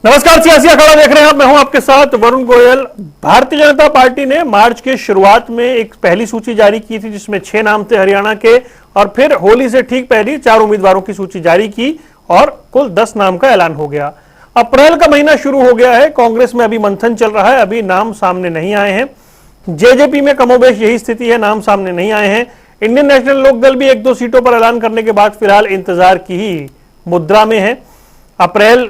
नमस्कार, सियासी अखाड़ा देख रहे हैं आप। मैं हूं आपके साथ वरुण गोयल। भारतीय जनता पार्टी ने मार्च के शुरुआत में एक पहली सूची जारी की थी जिसमें 6 नाम थे हरियाणा के, और फिर होली से ठीक पहले 4 उम्मीदवारों की सूची जारी की और कुल 10 नाम का ऐलान हो गया। अप्रैल का महीना शुरू हो गया है, कांग्रेस में अभी मंथन चल रहा है, अभी नाम सामने नहीं आए हैं। जेजेपी में कमोबेश यही स्थिति है, नाम सामने नहीं आए हैं। इंडियन नेशनल लोकदल भी 1-2 सीटों पर ऐलान करने के बाद फिलहाल इंतजार की ही मुद्रा में है। अप्रैल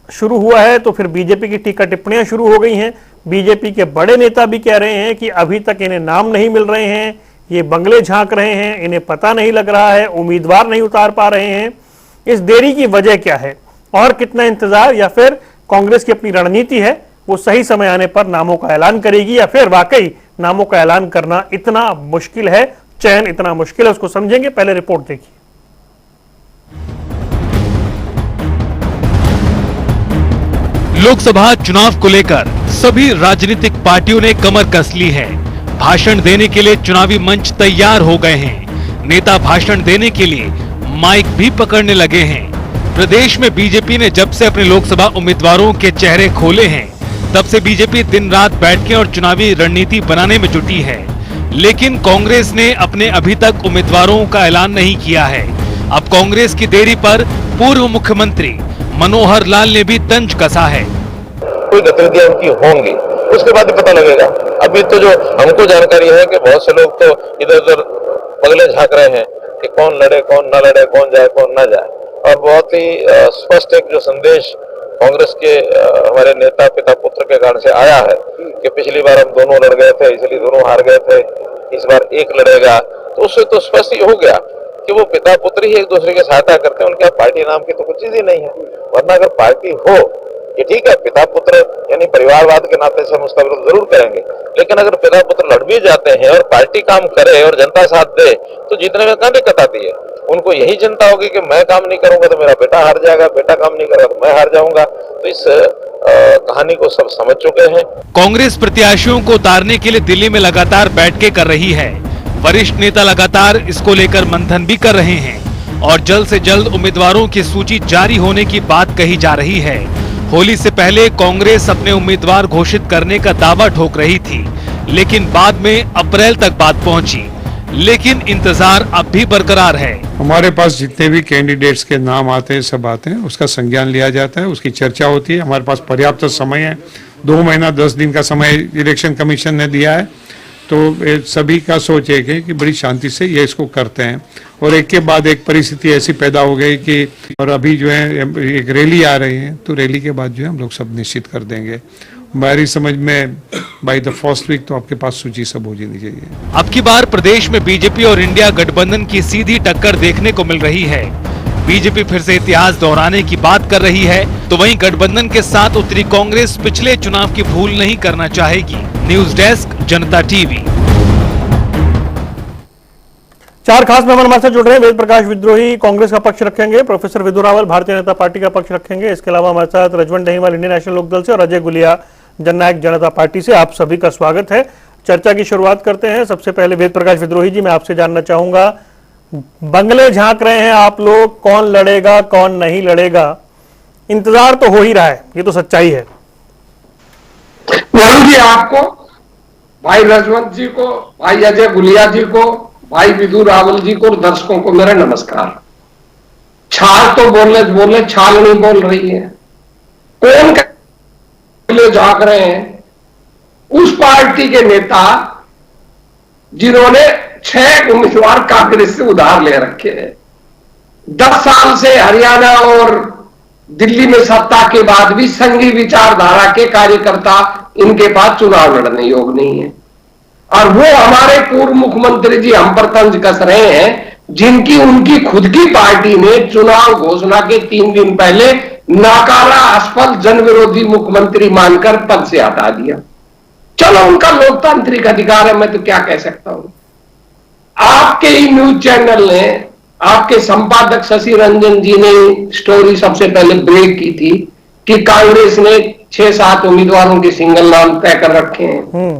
शुरू हुआ है तो फिर बीजेपी की टीका टिप्पणियां शुरू हो गई हैं। बीजेपी के बड़े नेता भी कह रहे हैं कि अभी तक इन्हें नाम नहीं मिल रहे हैं, ये बंगले झांक रहे हैं, इन्हें पता नहीं लग रहा है, उम्मीदवार नहीं उतार पा रहे हैं। इस देरी की वजह क्या है और कितना इंतजार, या फिर कांग्रेस की अपनी रणनीति है, वो सही समय आने पर नामों का ऐलान करेगी, या फिर वाकई नामों का ऐलान करना इतना मुश्किल है, चयन इतना मुश्किल है, उसको समझेंगे। पहले रिपोर्ट देखिए। लोकसभा चुनाव को लेकर सभी राजनीतिक पार्टियों ने कमर कस ली है। भाषण देने के लिए चुनावी मंच तैयार हो गए हैं। नेता भाषण देने के लिए माइक भी पकड़ने लगे हैं। प्रदेश में बीजेपी ने जब से अपने लोकसभा उम्मीदवारों के चेहरे खोले हैं, तब से बीजेपी दिन रात बैठकें और चुनावी रणनीति बनाने में जुटी है। लेकिन कांग्रेस ने अपने अभी तक उम्मीदवारों का ऐलान नहीं किया है। अब कांग्रेस की देरी पर पूर्व मुख्यमंत्री मनोहर लाल ने भी तंज कसा है। कोई गतिविधियां उनकी होंगी, उसके बाद ही पता लगेगा। अभी तो जो हमको जानकारी है कि बहुत से लोग तो इधर उधर बगले झांक रहे हैं कि कौन लड़े कौन न लड़े, कौन जाए कौन ना जाए। और बहुत ही स्पष्ट एक जो संदेश कांग्रेस के हमारे नेता पिता पुत्र के कारण से आया है कि पिछली बार हम दोनों लड़ गए थे, इसलिए दोनों हार गए थे, इस बार एक लड़ेगा। तो उससे तो स्पष्ट ही हो गया कि वो पिता पुत्र ही एक दूसरे की सहायता करते हैं, उनके पार्टी नाम की तो कुछ चीज ही नहीं है। वरना अगर पार्टी हो, ये ठीक है, पिता पुत्र यानी परिवारवाद के नाते से हम उसका विरोध जरूर करेंगे, लेकिन अगर पिता पुत्र लड़ भी जाते हैं और पार्टी काम करे और जनता साथ दे तो जीतने में कहां दिक्कत आती है। उनको यही चिंता होगी कि मैं काम नहीं करूंगा तो मेरा बेटा हार जाएगा, बेटा काम नहीं करेगा तो मैं हार जाऊंगा। तो इस कहानी को सब समझ चुके हैं। कांग्रेस प्रत्याशियों को उतारने के लिए दिल्ली में लगातार बैठकें कर रही है। वरिष्ठ नेता लगातार इसको लेकर मंथन भी कर रहे हैं और जल्द से जल्द उम्मीदवारों की सूची जारी होने की बात कही जा रही है। होली से पहले कांग्रेस अपने उम्मीदवार घोषित करने का दावा ठोक रही थी, लेकिन बाद में अप्रैल तक बात पहुंची। लेकिन इंतजार अब भी बरकरार है। हमारे पास जितने भी कैंडिडेट्स के नाम आते हैं, सब आते हैं, उसका संज्ञान लिया जाता है, उसकी चर्चा होती है। हमारे पास पर्याप्त समय है, 2 महीना 10 दिन का समय इलेक्शन कमीशन ने दिया है। तो सभी का सोच एक है कि बड़ी शांति से ये इसको करते हैं, और एक के बाद एक परिस्थिति ऐसी पैदा हो गई कि, और अभी जो है एक रैली आ रही है, तो रैली के बाद जो है हम लोग सब निश्चित कर देंगे। हमारी समझ में बाय द फर्स्ट वीक तो आपके पास सूची सब हो जानी चाहिए। अब की बार प्रदेश में बीजेपी और इंडिया गठबंधन की सीधी टक्कर देखने को मिल रही है। बीजेपी फिर से इतिहास दोहराने की बात कर रही है, तो वहीं गठबंधन के साथ उतरी कांग्रेस पिछले चुनाव की भूल नहीं करना चाहेगी। न्यूज डेस्क, जनता टीवी। 4 खास मेहमान हमारे साथ जुड़ रहे हैं। वेद प्रकाश विद्रोही कांग्रेस का पक्ष रखेंगे, प्रोफेसर विधु रावल भारतीय जनता पार्टी का पक्ष रखेंगे। इसके अलावा हमारे साथ रजवंत दहीवाल इंडियन नेशनल लोकदल से और अजय गुलिया जननायक जनता पार्टी से। आप सभी का स्वागत है। चर्चा की शुरुआत करते हैं। सबसे पहले वेद प्रकाश विद्रोही जी, मैं आपसे जानना चाहूंगा, बंगले झांक रहे हैं आप लोग, कौन लड़ेगा कौन नहीं लड़ेगा, इंतजार तो हो ही रहा है, ये तो सच्चाई है। वरुण जी, आपको, भाई रजवंत जी को, भाई अजय गुलिया जी को, भाई विधु रावल जी को और दर्शकों को मेरा नमस्कार। छाल तो बोले छाल नहीं बोल रही है। कौन झांक रहे हैं? उस पार्टी के नेता जिन्होंने 6 उम्मीदवार कांग्रेस से उधार ले रखे हैं। 10 साल से हरियाणा और दिल्ली में सत्ता के बाद भी संघी विचारधारा के कार्यकर्ता इनके पास चुनाव लड़ने योग्य नहीं है। और वो हमारे पूर्व मुख्यमंत्री जी हम पर तंज कस रहे हैं, जिनकी उनकी खुद की पार्टी ने चुनाव घोषणा के 3 दिन पहले नाकारा, असफल, जन विरोधी मुख्यमंत्री मानकर पद से हटा दिया। चलो, उनका लोकतांत्रिक अधिकार है, मैं तो क्या कह सकता हूं। आपके ही न्यूज चैनल ने, आपके संपादक शशि रंजन जी ने स्टोरी सबसे पहले ब्रेक की थी कि कांग्रेस ने 6-7 उम्मीदवारों के सिंगल नाम तय कर रखे हैं,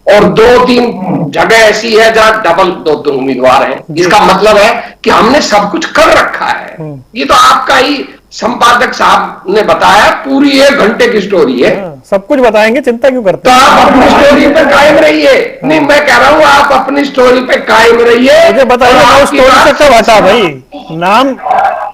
और 2-3 जगह ऐसी है जहां डबल 2 उम्मीदवार हैं। इसका मतलब है कि हमने सब कुछ कर रखा है। ये तो आपका ही संपादक साहब ने बताया, पूरी 1 घंटे की स्टोरी है। सब कुछ बताएंगे, चिंता क्यों करते तो हैं? आप अपनी स्टोरी पे कायम रहिए। नहीं, मैं कह रहा हूं आप अपनी स्टोरी पे कायम रहिए। मुझे बताइए और वो आपकी स्टोरी से बात कब हटा भाई? नाम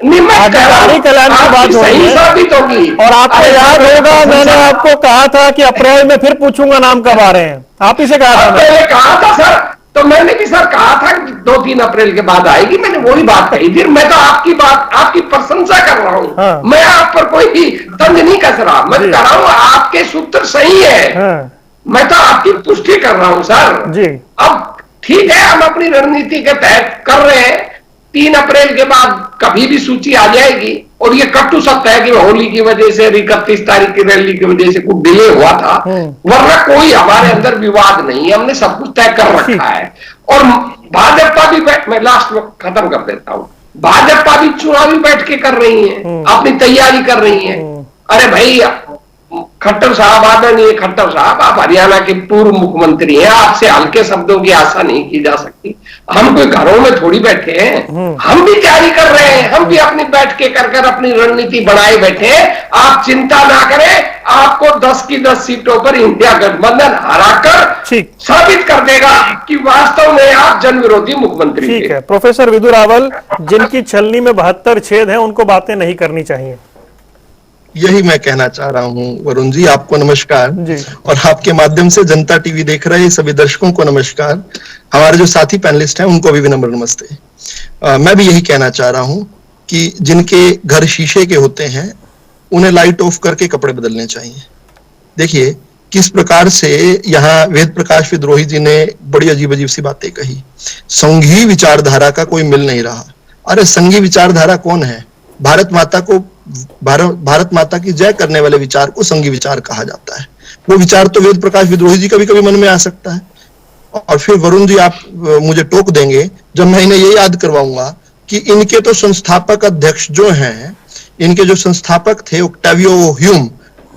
नहीं, मैं कह रहा हूं आधिकारिक ऐलान की बात आपकी हो रही सही है। साबित होगी। और आपको अरे याद होगा मैंने आपको कहा था कि अप्रैल में फिर पूछूंगा नाम कब आ रहे हैं, आप ही से कहा था अब मैंने। पहले कहा था सर, तो मैंने भी सर कहा था कि 2-3 अप्रैल के बाद आएगी, मैंने वही बात कही थी। मैं तो आपकी बात, आपकी प्रशंसा कर रहा हूं। हाँ। मैं आप पर कोई भी तंज नहीं कस रहा, मैं जी। कह रहा हूं आपके सूत्र सही है। हाँ, मैं तो आपकी पुष्टि कर रहा हूं सर। जी। अब ठीक है, हम अपनी रणनीति के तहत कर रहे हैं। 3 अप्रैल के बाद कभी भी सूची आ जाएगी, और ये कटु सत्य है कि होली की वजह से, 31 तारीख की रैली की वजह से कुछ डिले हुआ था, वरना कोई हमारे अंदर विवाद नहीं है। हमने सब कुछ तय कर रखा है। और भाजपा भी, मैं लास्ट में खत्म कर देता हूं, भाजपा भी चुनावी बैठकें कर रही है, अपनी तैयारी कर रही है। अरे भाई, खट्टर साहब, आदरणीय खट्टर साहब, आप हरियाणा के पूर्व मुख्यमंत्री हैं, आपसे हल्के शब्दों की आशा नहीं की जा सकती। हम कोई घरों में थोड़ी बैठे हैं, हम भी तैयारी कर रहे हैं, हम भी अपनी बैठकें कर अपनी रणनीति बनाए बैठे हैं। आप चिंता ना करें, आपको 10 की 10 सीटों पर इंडिया गठबंधन हराकर ठीक। साबित कर देगा कि वास्तव में आप जन विरोधी मुख्यमंत्री ठीक थे। है प्रोफेसर विदु रावल, जिनकी छलनी में 72 छेद हैं उनको बातें नहीं करनी चाहिए। यही मैं कहना चाह रहा हूं। वरुण जी, आपको नमस्कार जी। और आपके माध्यम से जनता टीवी देख रहे सभी दर्शकों को नमस्कार। हमारे जो साथी पैनलिस्ट हैं उनको भी विनम्र नमस्ते। मैं भी यही कहना चाह रहा हूं कि जिनके घर शीशे के होते हैं उन्हें लाइट ऑफ करके कपड़े बदलने चाहिए। देखिए किस प्रकार से यहाँ वेद प्रकाश विद्रोही जी ने बड़ी अजीब अजीब सी बातें कही। संघीय विचारधारा का कोई मिल नहीं रहा। अरे संघीय विचारधारा कौन है? भारत माता की जय करने वाले विचार को संघीय विचार कहा जाता है। वो विचार तो वेद प्रकाश विद्रोही जी कभी कभी मन में आ सकता है। और फिर वरुण जी, आप मुझे टोक देंगे जब मैं इन्हें ये याद करवाऊंगा कि इनके तो संस्थापक अध्यक्ष जो हैं, इनके जो संस्थापक थे ओक्टेवियो ह्यूम,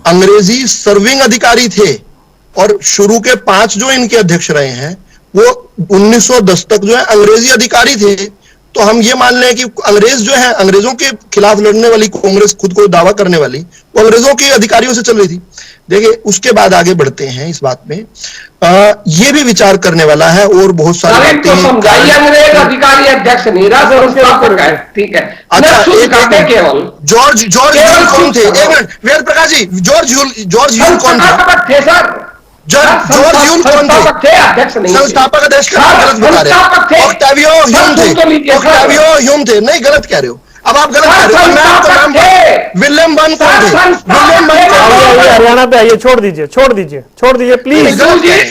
अंग्रेजी सर्विंग अधिकारी थे। और शुरू के 5 जो इनके अध्यक्ष रहे हैं वो 1910 तक जो है अंग्रेजी अधिकारी थे। तो हम ये मान लें कि अंग्रेज जो है, अंग्रेजों के खिलाफ लड़ने वाली कांग्रेस, खुद को दावा करने वाली, वो अंग्रेजों के अधिकारियों से चल रही थी। देखिए उसके बाद आगे बढ़ते हैं इस बात में। ये भी विचार करने वाला है और बहुत सारी तो समझाइए, अंग्रेज अधिकारी अध्यक्ष नहीं रहा, संस्थापक है। ठीक है। अच्छा, केवल जॉर्ज ह्यूल कौन थे? एक मिनट वेद प्रकाश जी, जॉर्ज ह्यूल कौन थे? सर, जॉर्ज ह्यूल कौन थे? अध्यक्ष नहीं, संस्थापक अध्यक्ष का गलत बता रहे हैं। ओक्टेवियो ह्यूम थे। ओक्टेवियो ह्यूम थे। नहीं, गलत कह रहे हो। अब आप गलत कह रहे हो। मैं आपका नाम विलियम वन कौन थे? विलियम वन हरियाणा पे आइए, छोड़ दीजिए प्लीज।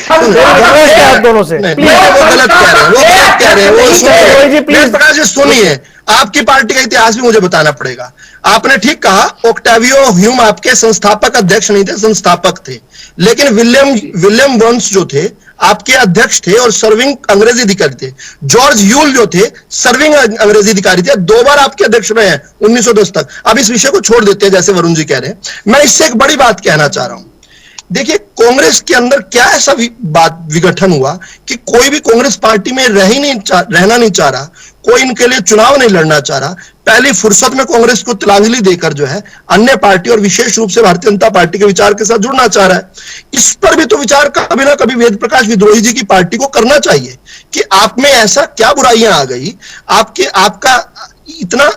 आप दोनों से प्लीज, वो गलत कह रहे हैं। प्लीज प्रकाश जी सुनिए, आपकी पार्टी का इतिहास भी मुझे बताना पड़ेगा। आपने ठीक कहा, ओक्टेवियो ह्यूम आपके संस्थापक अध्यक्ष नहीं थे, संस्थापक थे। लेकिन विलियम वंस जो थे आपके अध्यक्ष थे और सर्विंग अंग्रेजी अधिकारी थे। जॉर्ज ह्यूल जो थे सर्विंग अंग्रेजी अधिकारी थे, 2 बार आपके अध्यक्ष रहे हैं 1910 तक। अब इस विषय को छोड़ देते हैं जैसे वरुण जी कह रहे हैं। मैं इससे एक बड़ी बात कहना चाह रहा हूं। देखिए कांग्रेस के अंदर क्या ऐसा विघटन हुआ कि कोई भी कांग्रेस पार्टी में रहना नहीं चाह रहा, कोई इनके लिए चुनाव नहीं लड़ना चाह रहा। पहली फुर्सत में कांग्रेस को तिलांजलि देकर जो है अन्य पार्टी और विशेष रूप से भारतीय जनता पार्टी के विचार के साथ जुड़ना चाह रहा है। इस पर भी तो विचार कभी ना कभी वेद प्रकाश विद्रोही जी की पार्टी को करना चाहिए कि आप में ऐसा क्या बुराइयां आ गई, आपका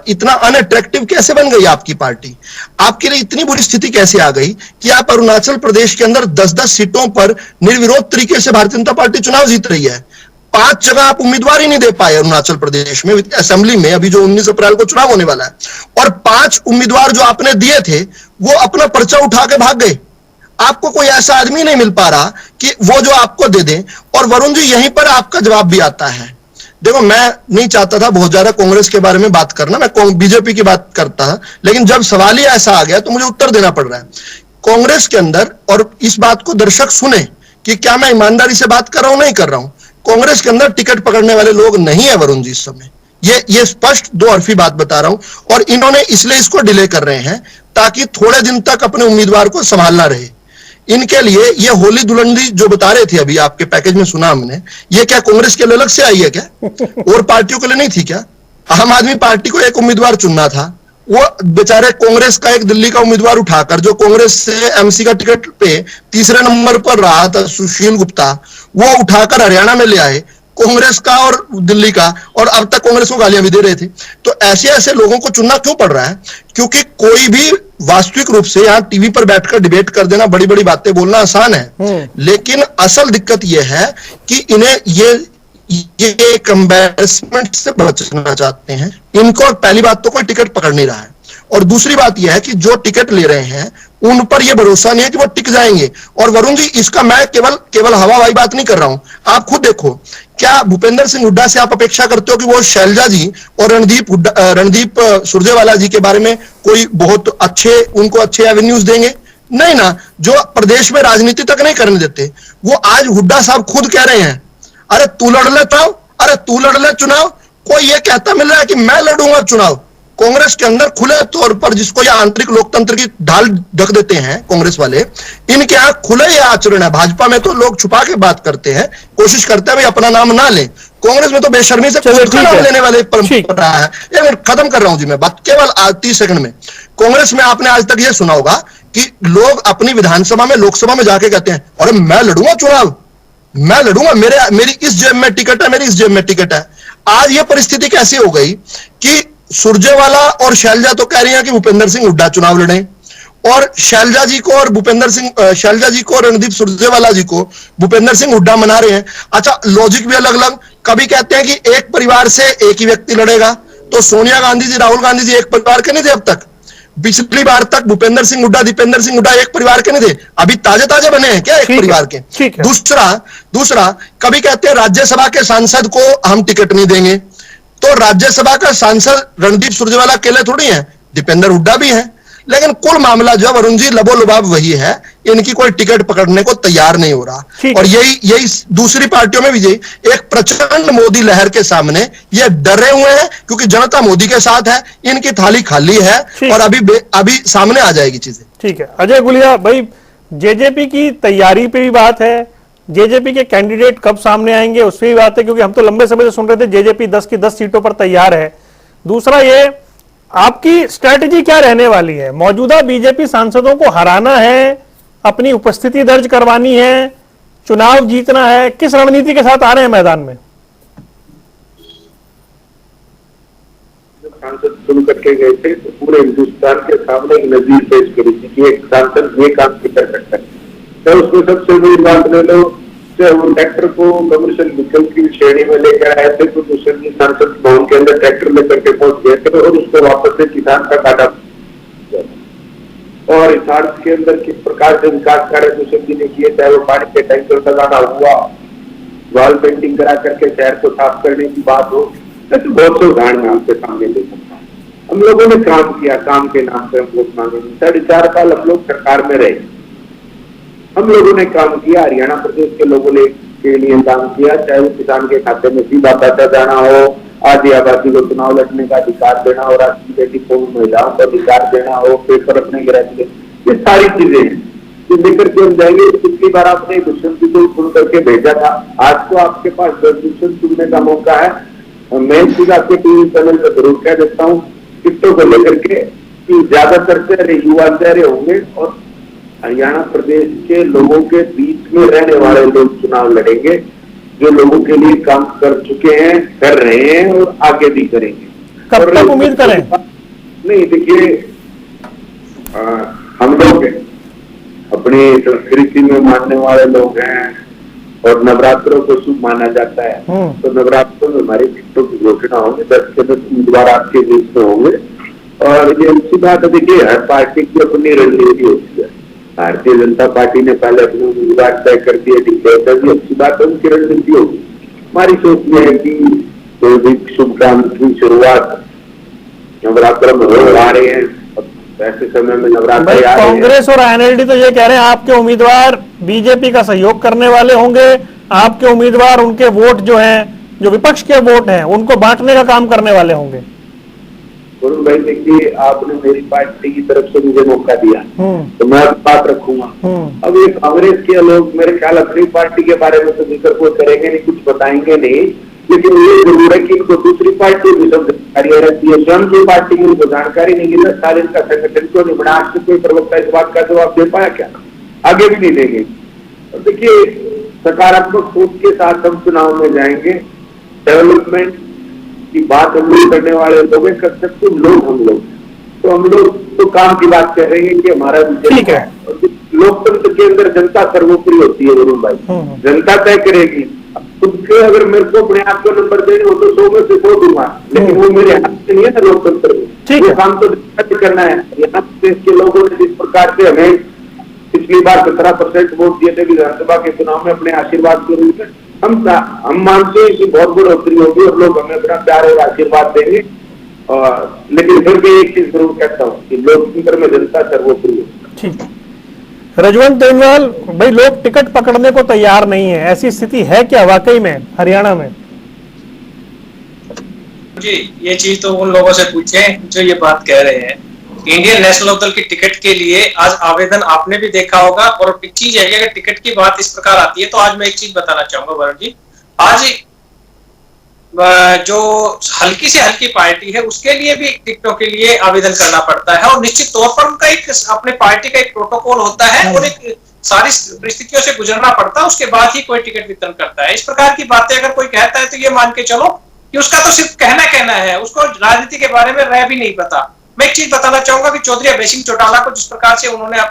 इतना अनअट्रैक्टिव कैसे बन गई आपकी पार्टी, आपके लिए इतनी बुरी स्थिति कैसे आ गई कि आप अरुणाचल प्रदेश के अंदर 10-10 सीटों पर निर्विरोध तरीके से भारतीय जनता पार्टी चुनाव जीत रही है। 5 जगह आप उम्मीदवार ही नहीं दे पाए अरुणाचल प्रदेश में असेंबली में, अभी जो 19 अप्रैल को चुनाव होने वाला है। और 5 उम्मीदवार जो आपने दिए थे वो अपना पर्चा उठा के भाग गए। आपको कोई ऐसा आदमी नहीं मिल पा रहा कि वो जो आपको दे दे। और वरुण जी यहीं पर आपका जवाब भी आता है। देखो मैं नहीं चाहता था बहुत ज्यादा कांग्रेस के बारे में बात करना, मैं बीजेपी की बात करता था, लेकिन जब सवाल ही ऐसा आ गया तो मुझे उत्तर देना पड़ रहा है। कांग्रेस के अंदर, और इस बात को दर्शक सुने कि क्या मैं ईमानदारी से बात कर रहा हूं, नहीं कर रहा हूं, कांग्रेस के अंदर टिकट पकड़ने वाले लोग नहीं है वरुण जी इस समय। ये स्पष्ट 2 अरफी बात बता रहा हूं। और इन्होंने इसलिए इसको डिले कर रहे हैं ताकि थोड़े दिन तक अपने उम्मीदवार को संभालना रहे। इनके लिए ये होली दुलंडी जो बता रहे थे अभी आपके पैकेज में सुना हमने, ये क्या कांग्रेस के लिए अलग से आई है क्या? और पार्टियों के लिए नहीं थी क्या? आम आदमी पार्टी को एक उम्मीदवार चुनना था, वो बेचारे कांग्रेस का एक दिल्ली का उम्मीदवार उठाकर, जो कांग्रेस से एमसी का टिकट पे तीसरे नंबर पर रहा था, सुशील गुप्ता, वो उठाकर हरियाणा में ले आए, कांग्रेस का और दिल्ली का, और अब तक कांग्रेस को गालियां भी दे रहे थे। तो ऐसे ऐसे लोगों को चुनना क्यों पड़ रहा है? क्योंकि कोई भी वास्तविक रूप से यहाँ टीवी पर बैठकर डिबेट कर देना, बड़ी बड़ी बातें बोलना आसान है, लेकिन असल दिक्कत यह है कि इन्हें ये कंबैरेसमेंट से बचना चाहते हैं। इनको पहली बात तो कोई टिकट पकड़ नहीं रहा है, और दूसरी बात यह है कि जो टिकट ले रहे हैं उन पर यह भरोसा नहीं है कि वो टिक जाएंगे। और वरुण जी, इसका मैं केवल हवाई बात नहीं कर रहा हूं, आप खुद देखो, क्या भूपेंद्र सिंह हुड्डा से आप अपेक्षा करते हो कि वो शैलजा जी और रणदीप सुरजेवाला जी के बारे में कोई बहुत उनको अच्छे एवेन्यूज देंगे? नहीं ना, जो प्रदेश में राजनीति तक नहीं करने देते। वो आज हुड्डा साहब खुद कह रहे हैं, अरे तू लड़ लेता हो, अरे तू लड़ ले चुनाव। कोई ये कहता मिल रहा है कि मैं लड़ूंगा चुनाव? कांग्रेस के अंदर खुले तौर पर, जिसको ये आंतरिक लोकतंत्र की ढाल ढक देते हैं कांग्रेस वाले, इनके यहां खुले ये आचरण है। भाजपा में तो लोग छुपा के बात करते हैं, कोशिश करते हैं भाई अपना नाम ना लें। कांग्रेस में तो बेशर्मी से खुद का नाम लेने वाले परंपरा है। एक मिनट खत्म कर रहा हूं जी मैं बात, केवल 30 सेकंड में। कांग्रेस में आपने आज तक यह सुना होगा कि लोग अपनी विधानसभा में, लोकसभा में जाके कहते हैं, अरे मैं लड़ूंगा चुनाव, मैं लड़ूंगा, मेरी इस जेब में टिकट है, मेरी इस जेब में टिकट है। आज ये परिस्थिति कैसी हो गई कि सुरजेवाला और शैलजा तो कह रही हैं कि भूपेंद्र सिंह हुड्डा चुनाव लड़ें, और शैलजा जी को और रणदीप सुरजेवाला जी को भूपेंद्र सिंह हुड्डा मना रहे हैं। अच्छा, लॉजिक भी अलग अलग, कभी कहते हैं कि एक परिवार से एक ही व्यक्ति लड़ेगा, तो सोनिया गांधी जी, राहुल गांधी जी एक परिवार के नहीं थे अब तक? पिछली बार तक भूपेंद्र सिंह हुड्डा, दीपेंद्र सिंह हुड्डा एक परिवार के नहीं थे? अभी ताजे ताजे बने हैं क्या एक परिवार के? दूसरा कभी कहते हैं राज्यसभा के सांसद को हम टिकट नहीं देंगे, तो राज्यसभा का सांसद रणदीप सुरजेवाला अकेले थोड़ी हैं, दीपेंद्र हुड्डा भी हैं। लेकिन कुल मामला जो वरुण जी लबोलुबाब वही है, इनकी कोई टिकट पकड़ने को तैयार नहीं हो रहा। और यही दूसरी पार्टियों में भी एक प्रचंड मोदी लहर के सामने ये डरे हुए हैं, क्योंकि जनता मोदी के साथ है, इनकी थाली खाली है, और अभी सामने आ जाएगी चीजें। ठीक है अजय गुलिया भाई, जेजेपी की तैयारी पे भी बात है, जेजेपी के कैंडिडेट कब सामने आएंगे उस पर भी बात है, क्योंकि हम तो लंबे समय से सुन रहे थे जेजेपी 10 की 10 सीटों पर तैयार है। दूसरा ये, आपकी स्ट्रेटजी क्या रहने वाली है? मौजूदा बीजेपी सांसदों को हराना है, अपनी उपस्थिति दर्ज करवानी है, चुनाव जीतना है, किस रणनीति के साथ आ रहे हैं मैदान में? सांसद चुन करके गए थे तो पूरे हिंदुस्तान के सामने एक नजीर पेश करी थी कि एक सांसद ये काम भी कर सकता है। तो उसमें सबसे बड़ी बात ले लो, चाहे वो ट्रैक्टर को कमर्शियल व्हीकल की श्रेणी में लेकर आए थे, तो दूसरे दिन सांसद भवन के अंदर ट्रैक्टर लेकर के पहुंच गए थे और उसको वापस से किसान का काटा। और इस हाथ के अंदर किस प्रकार से विकास कार्य दूसरे दिन किए, चाहे वो पानी के टैंकर लगाना हुआ, वॉल पेंटिंग करा करके शहर को साफ करने की बात हो, तो बहुत से उदाहरण मैं आपके सामने दे सकता हूँ। हम लोगों ने काम किया, काम के नाम पर हम वोट मांगे। 4.5 साल हम लोग सरकार में रहे, हम लोगों ने काम किया, हरियाणा प्रदेश के लोगों ने के लिए काम किया, चाहे वो किसान के खाते में सीधा पैसा जाना हो, आधी आबादी को चुनाव लड़ने का अधिकार देना हो, राष्ट्रीय बेटी को महिलाओं को अधिकार देना हो, पेपर अपने गिराने, ये सारी चीजें हैं जो लेकर के हम जाएंगे। पिछली बार आपने दुष्यंत जी को चुन करके भेजा था, आज तो आपके पास दुष्यंत चुनने का मौका है। मैं इस चीज आपके टीवी चैनल पर जरूर कह देता हूँ, टिकटों को लेकर के कि ज्यादातर से युवा चेहरे होंगे और हरियाणा प्रदेश के लोगों के बीच में रहने वाले लोग चुनाव लड़ेंगे, जो लोगों के लिए काम कर चुके हैं, कर रहे हैं और आगे भी करेंगे। कब तक उम्मीद करें? नहीं, देखिए हम लोग अपनी संस्कृति में मानने वाले लोग हैं और नवरात्रों को शुभ माना जाता है, तो नवरात्रों में हमारे टिकटों की घोषणा होंगे, 10 के 10 उम्मीदवार आपके बीच में होंगे। और ये अच्छी बात है, देखिए हर पार्टी की अपनी रणनीति होती है। भारतीय जनता पार्टी ने पहले अपने उम्मीदवार तय कर दिए, डिक्लेयर कर दिए, अच्छी बात है, उनकी रणनीति होगी। हमारी सोच ये है कि कोई भी शुभ काम की शुरुआत नवरात्र में हो आ रहे हैं, ऐसे समय में नवरात्र कांग्रेस और एनएलडी तो ये कह रहे हैं आपके उम्मीदवार बीजेपी का सहयोग करने वाले होंगे, आपके उम्मीदवार उनके वोट जो हैं, जो विपक्ष के वोट हैं, उनको बांटने का काम करने वाले होंगे। वरुण भाई देखिए, आपने मेरी पार्टी की तरफ से मुझे मौका दिया तो मैं बात रखूंगा। अब ये कांग्रेस के लोग मेरे ख्याल अपनी पार्टी के बारे में तो जिक्र कोई करेंगे नहीं, कुछ बताएंगे नहीं, लेकिन ये जरूर है कि इनको दूसरी पार्टी भी सब जानकारी रहती है, स्वयं की पार्टी की इनको जानकारी नहीं है। 10 साल इनका संगठन क्यों नहीं बना? आज तक कोई प्रवक्ता इस बात का जवाब दे पाया क्या? आगे भी नहीं देंगे। तो देखिए, सकारात्मक सोच के साथ हम चुनाव में जाएंगे। डेवलपमेंट की बात हम लोग करने वाले लोग हैं, कंस्ट्रक्टिव लोग हम लोग, तो हम लोग तो काम की बात कर रहे हैं कि हमारा ठीक है। लोकतंत्र के अंदर जनता सर्वोपरि होती है वरुण भाई, जनता तय करेगी। खुद के अगर मेरे को अपने आप को नंबर देने हो तो 100 में से 100 दूंगा, लेकिन वो मेरे हाथ में नहीं है ना लोकतंत्र में। वो काम तो जनता से करना है। यहाँ देश के लोगों ने जिस प्रकार से हमें पिछली बार 17% वोट दिए थे विधानसभा के चुनाव में अपने आशीर्वाद के रूप में, हम मानते हैं कि बहुत बढ़ोतरी होगी और लोग हमें अपना प्यार और आशीर्वाद देंगे। लेकिन फिर भी एक चीज जरूर कहता हूँ कि लोकतंत्र में जनता सर्वोपरि है। ठीक। रजवंत देवनाल भाई, लोग टिकट पकड़ने को तैयार नहीं है, ऐसी स्थिति है क्या वाकई में हरियाणा में? जी, ये चीज तो उन लोगों से पूछें जो ये बात कह रहे हैं। इंडियन नेशनल लोकदल की टिकट के लिए आज आवेदन आपने भी देखा होगा। और एक चीज है कि अगर टिकट की बात इस प्रकार आती है तो आज मैं एक चीज बताना चाहूंगा वरुण जी। आज जो हल्की से हल्की पार्टी है उसके लिए भी टिकटों के लिए आवेदन करना पड़ता है, और निश्चित तौर पर उनका एक अपने पार्टी का एक प्रोटोकॉल होता है और एक सारी परिस्थितियों से गुजरना पड़ता है, उसके बाद ही कोई टिकट वितरण करता है। इस प्रकार की बातें अगर कोई कहता है तो ये मान के चलो कि उसका तो सिर्फ कहना है, उसको राजनीति के बारे में रह भी नहीं पता। मैं एक चीज बताना चाहूंगा कि चौधरी अभय सिंह चौटाला को जिस प्रकार से उन्होंने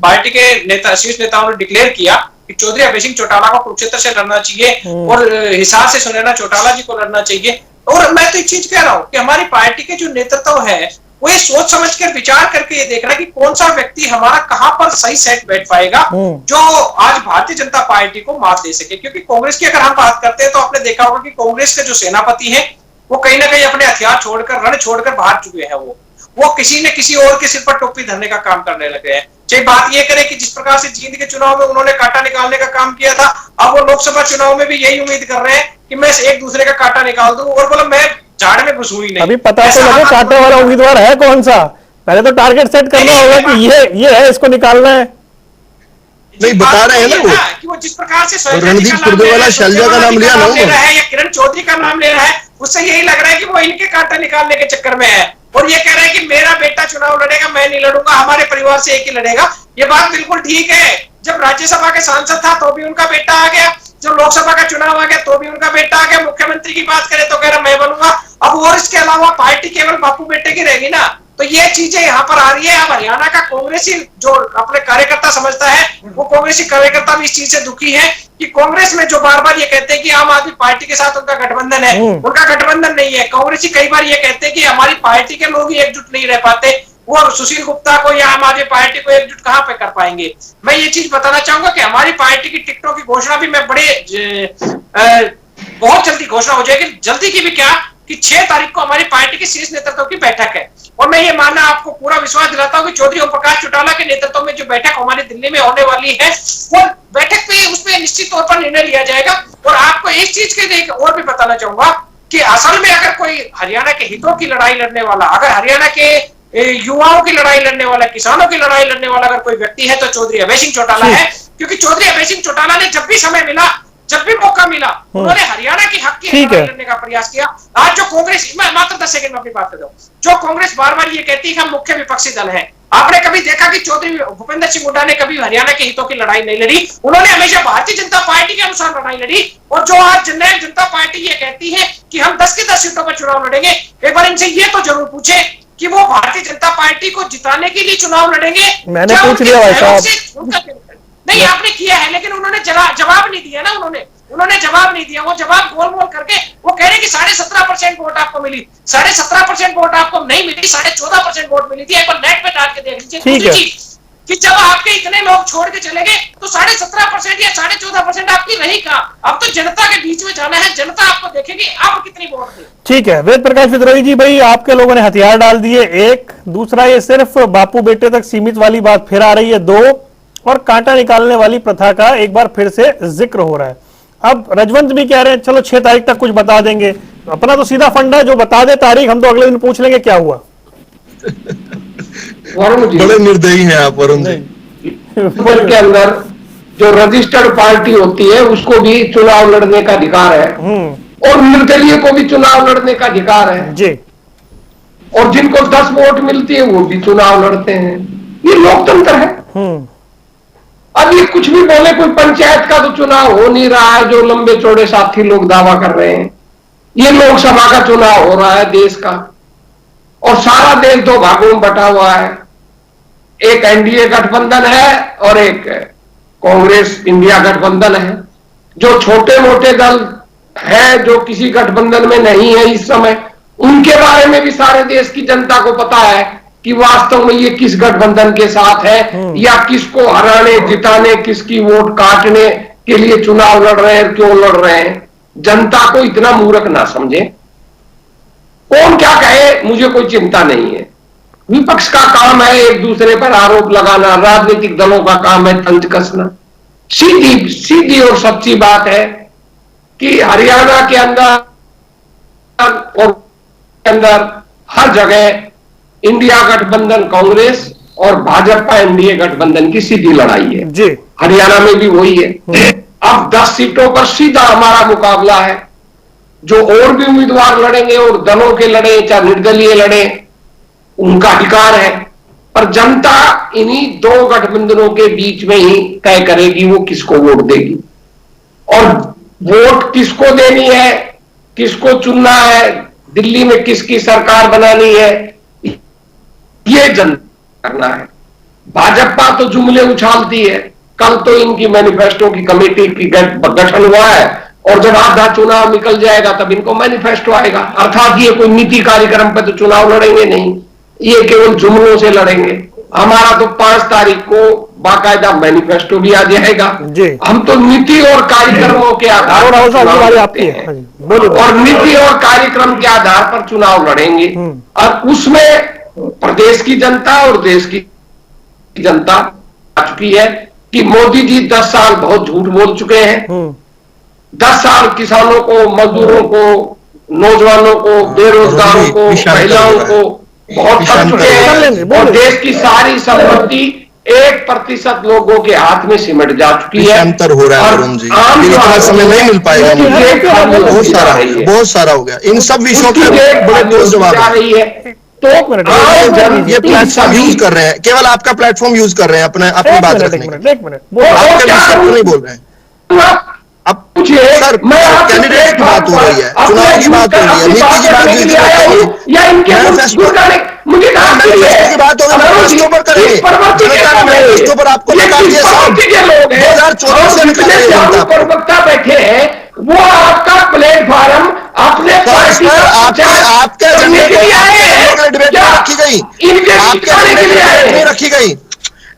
पार्टी के नेता, शीर्ष नेताओं ने डिक्लेयर किया कि चौधरी अभय सिंह चौटाला को कुरुक्षेत्र से लड़ना चाहिए और हिसार से सुनैना चौटाला जी को लड़ना चाहिए। और मैं तो एक चीज कह रहा हूं कि हमारी पार्टी के जो नेतृत्व है वो ये सोच समझ कर विचार करके ये देख रहा है कि कौन सा व्यक्ति हमारा कहां पर सही सेट बैठ पाएगा जो आज भारतीय जनता पार्टी को मात दे सके। क्योंकि कांग्रेस की अगर हम बात करते हैं तो आपने देखा होगा कि कांग्रेस के जो सेनापति है वो कहीं ना कहीं अपने हथियार छोड़कर, रण छोड़कर भाग चुके हैं। वो किसी ने किसी और के सिर पर टोपी धरने का काम करने लगे हैं। चाहे बात ये करे कि जिस प्रकार से जींद के चुनाव में उन्होंने कांटा निकालने का काम किया था, अब वो लोकसभा चुनाव में भी यही उम्मीद कर रहे हैं कि मैं एक दूसरे का कांटा निकाल दूं और बोला मैं झाड़ में घुसूं ही नहीं। अभी पता तो लगे कांटे वाला उम्मीदवार है कौन सा? पहले तो टारगेट सेट करना होगा कि ये है, इसको निकालना है। नहीं बता रहे हैं ना कि वो जिस प्रकार से रणदीप सुरजेवाला शैलजा का नाम लिया ना या किरण चौधरी का नाम ले रहा है, उससे यही लग रहा है कि वो इनके कांटा निकालने के चक्कर में है और ये कह रहा है कि मेरा बेटा चुनाव लड़ेगा, मैं नहीं लड़ूंगा, हमारे परिवार से एक ही लड़ेगा। ये बात बिल्कुल ठीक है। जब राज्यसभा के सांसद था तो भी उनका बेटा आ गया, जब लोकसभा का चुनाव आ गया तो भी उनका बेटा आ गया, मुख्यमंत्री की बात करें तो कह रहा मैं बनूंगा। अब और इसके अलावा पार्टी केवल बापू बेटे की रहेगी ना, तो ये चीजें यहाँ पर आ रही है। अब हरियाणा का कांग्रेसी जो अपने कार्यकर्ता समझता है, वो कांग्रेसी कार्यकर्ता भी इस चीज से दुखी है कि कांग्रेस में जो बार बार ये कहते हैं कि आम आदमी पार्टी के साथ उनका गठबंधन है, उनका गठबंधन नहीं है। कांग्रेसी कई बार ये कहते हैं कि हमारी पार्टी के लोग ही एकजुट नहीं रह पाते, वो सुशील गुप्ता को या आम आदमी पार्टी को एकजुट कहां पे कर पाएंगे। मैं ये चीज बताना चाहूंगा कि हमारी पार्टी की टिकटों की घोषणा भी मैं बहुत जल्दी घोषणा हो जाएगी। जल्दी की भी क्या कि 6 तारीख को हमारी पार्टी के शीर्ष नेतृत्व की बैठक है और मैं ये मानना आपको पूरा विश्वास दिलाता हूं कि चौधरी ओम प्रकाश चौटाला के नेतृत्व में जो बैठक हमारी दिल्ली में होने वाली है, वो बैठक पे उसमें निश्चित तौर पर निर्णय लिया जाएगा। और आपको एक चीज के और भी बताना चाहूंगा कि असल में अगर कोई हरियाणा के हितों की लड़ाई लड़ने वाला, अगर हरियाणा के युवाओं की लड़ाई लड़ने वाला, किसानों की लड़ाई लड़ने वाला अगर कोई व्यक्ति है तो चौधरी अभय सिंह चौटाला है। क्योंकि चौधरी अभय सिंह चौटाला ने जब भी समय मिला, जब भी मौका मिला, उन्होंने हरियाणा की हक की लड़ाई लड़ने का प्रयास किया। आज जो कांग्रेस, मैं मात्र 10 सेकंड में अपनी बात कर दूं, जो कांग्रेस बार बार ये कहती है कि हम मुख्य विपक्षी दल है, आपने कभी देखा कि चौधरी भूपेंद्र सिंह हुड्डा ने कभी हरियाणा के हितों की लड़ाई नहीं लड़ी? उन्होंने हमेशा भारतीय जनता पार्टी के अनुसार लड़ाई लड़ी। और जो आज जननायक जनता पार्टी ये कहती है कि हम 10 की 10 सीटों पर चुनाव लड़ेंगे, एक बार इनसे ये तो जरूर पूछे कि वो भारतीय जनता पार्टी को जिताने के लिए चुनाव लड़ेंगे। मैंने पूछ लिया भाई साहब, नहीं आपने किया है, लेकिन उन्होंने जवाब नहीं दिया ना। उन्होंने जवाब नहीं दिया। वो जवाब गोल मोल करके वो कह रहे कि 17.5% वोट आपको मिली, 17.5% वोट आपको नहीं मिली, 14.5% वोट मिली थी। एक बार नेट पे डाल के देख लीजिए। दूसरी चीज कि जब आपके इतने लोग छोड़ के चले गए तो 17.5% या 14.5% आपकी रही कहां? अब तो जनता के बीच में जाना है, जनता आपको देखेगी आप कितनी वोट दे। ठीक है वेद प्रकाश विद्रोही जी, भाई आपके लोगों ने हथियार डाल दिए, एक दूसरा ये सिर्फ बापू बेटे तक सीमित वाली बात फिर आ रही है, 2 और कांटा निकालने वाली प्रथा का एक बार फिर से जिक्र हो रहा है। अब रजवंत भी कह रहे हैं चलो 6 तारीख तक कुछ बता देंगे। अपना तो सीधा फंडा जो बता दे तारीख, हम तो अगले दिन पूछ लेंगे क्या हुआ। बड़े निर्दयी हैं आप वरुण जी। के अंदर जो रजिस्टर्ड पार्टी होती है उसको भी चुनाव लड़ने का अधिकार है। और निर्दलीय को भी चुनाव लड़ने का अधिकार है जी। और जिनको 10 वोट मिलती है वो भी चुनाव लड़ते हैं। ये लोकतंत्र है। अब ये कुछ भी बोले, कोई पंचायत का तो चुनाव हो नहीं रहा है जो लंबे चौड़े साथी लोग दावा कर रहे हैं। ये लोकसभा का चुनाव हो रहा है देश का, और सारा देश 2 भागों में बटा हुआ है। एक एनडीए गठबंधन है और एक कांग्रेस इंडिया गठबंधन है। जो छोटे मोटे दल है जो किसी गठबंधन में नहीं है इस समय, उनके बारे में भी सारे देश की जनता को पता है कि वास्तव में ये किस गठबंधन के साथ है या किसको हराने जिताने, किसकी वोट काटने के लिए चुनाव लड़ रहे हैं, क्यों लड़ रहे हैं। जनता को इतना मूर्ख ना समझे। कौन क्या कहे मुझे कोई चिंता नहीं है। विपक्ष का काम है एक दूसरे पर आरोप लगाना, राजनीतिक दलों का काम है तंज कसना। सीधी और सच्ची बात है कि हरियाणा के अंदर हर जगह इंडिया गठबंधन कांग्रेस और भाजपा एनडीए गठबंधन की सीधी लड़ाई है जी। हरियाणा में भी वही है। अब 10 सीटों पर सीधा हमारा मुकाबला है। जो और भी उम्मीदवार लड़ेंगे और दलों के लड़े चाहे निर्दलीय लड़े, उनका अधिकार है, पर जनता इन्हीं 2 गठबंधनों के बीच में ही तय करेगी वो किसको वोट देगी। और वोट किसको देनी है, किसको चुनना है, दिल्ली में किसकी सरकार बनानी है, ये जनता करना है। भाजपा तो जुमले उछालती है। कल तो इनकी मैनिफेस्टो की कमेटी की गठन हुआ है और जब आधा चुनाव निकल जाएगा तब इनको मैनिफेस्टो आएगा। अर्थात ये कोई नीति कार्यक्रम पे तो चुनाव लड़ेंगे नहीं, ये केवल जुमलों से लड़ेंगे। हमारा तो 5 तारीख को बाकायदा मैनिफेस्टो भी आ जाएगा। हम तो नीति और कार्यक्रमों के आधार पर चुनाव लड़ते हैं और नीति और कार्यक्रम के आधार पर चुनाव लड़ेंगे। और उसमें प्रदेश की जनता और देश की जनता आ चुकी है कि मोदी जी 10 साल बहुत झूठ बोल चुके हैं। 10 साल किसानों को, मजदूरों को, नौजवानों को, बेरोजगारों को, महिलाओं को बहुत ठग चुके हैं और देश की सारी संपत्ति 1% लोगों के हाथ में सिमट जा चुकी है। अंतर हो रहा है वरुण जी, इतना समय नहीं मिल पाएगा मुझे। बहुत सारा हो गया। इन सब विषयों पे बड़े ठोस जवाब आ रही है। तो ये प्लेटफॉर्म यूज कर रहे हैं, केवल आपका प्लेटफॉर्म यूज कर रहे हैं अपनी बात रखने के लिए। आपके विषय पर नहीं बोल रहे हैं। अब सर कैंडिडेट की बात हो रही है, चुनाव की बात हो रही है, नीति की बात मैनिफेस्टो की बात होगी, मैनिफेस्टो पर करेंगे। जनता ने मैनिफेस्टो पर आपको निकाल दिया साहब, 2014 से निकाल दिया जनता बैठे हैं। वो आपका प्लेटफॉर्म अपने आपके एजेंडे को डिबेट रखी गई, आपके एजेंडे को नहीं रखी गई,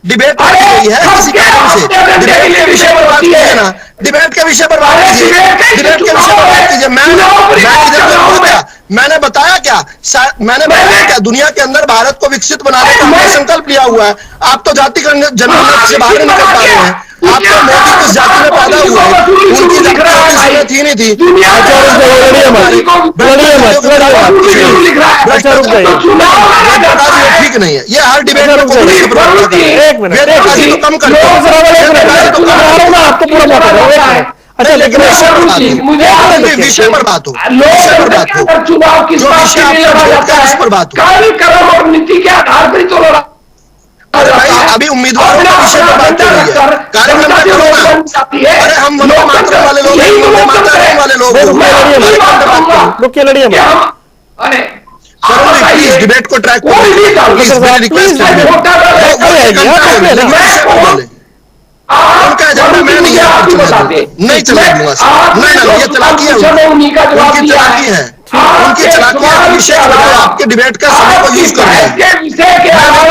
डिबेट रखी गई है किसी कारण से। डिबेट के विषय पर बात कीजिए ना, डिबेट के विषय पर बात कीजिए, डिबेट के विषय पर बात कीजिए। मैंने बताया क्या, दुनिया के अंदर भारत को विकसित बनाने का हमने संकल्प लिया हुआ है। आप तो जाति जनगणना से बाहर निकल पा रहे हैं। आपको मोदी किस जाति में पैदा हुआ है, उनकी जाति थी नहीं थी। ठीक नहीं है ये हर डिबेट में कम कर अच्छा, लेकिन विषय पर बात हो, चुनाव किस पर बात हो, कार्यक्रम और नीति के आधार पर तो लड़ा। अभी उम्मीदवारों के विषय पर बात हो रही है, कार्यक्रम में करो ना। अरे हम वंदे मातरम वाले लोग, वंदे मातरम वाले लोग, लड़िए अरे प्लीज डिबेट को ट्रैक उनका एजेंडा मैं नहीं चला दूंगा सर। नहीं, ये चलाकी है, उनकी चलाकी है, उनकी चलाकी है। विषय आपके डिबेट का समय को यूज कर रहे हैं,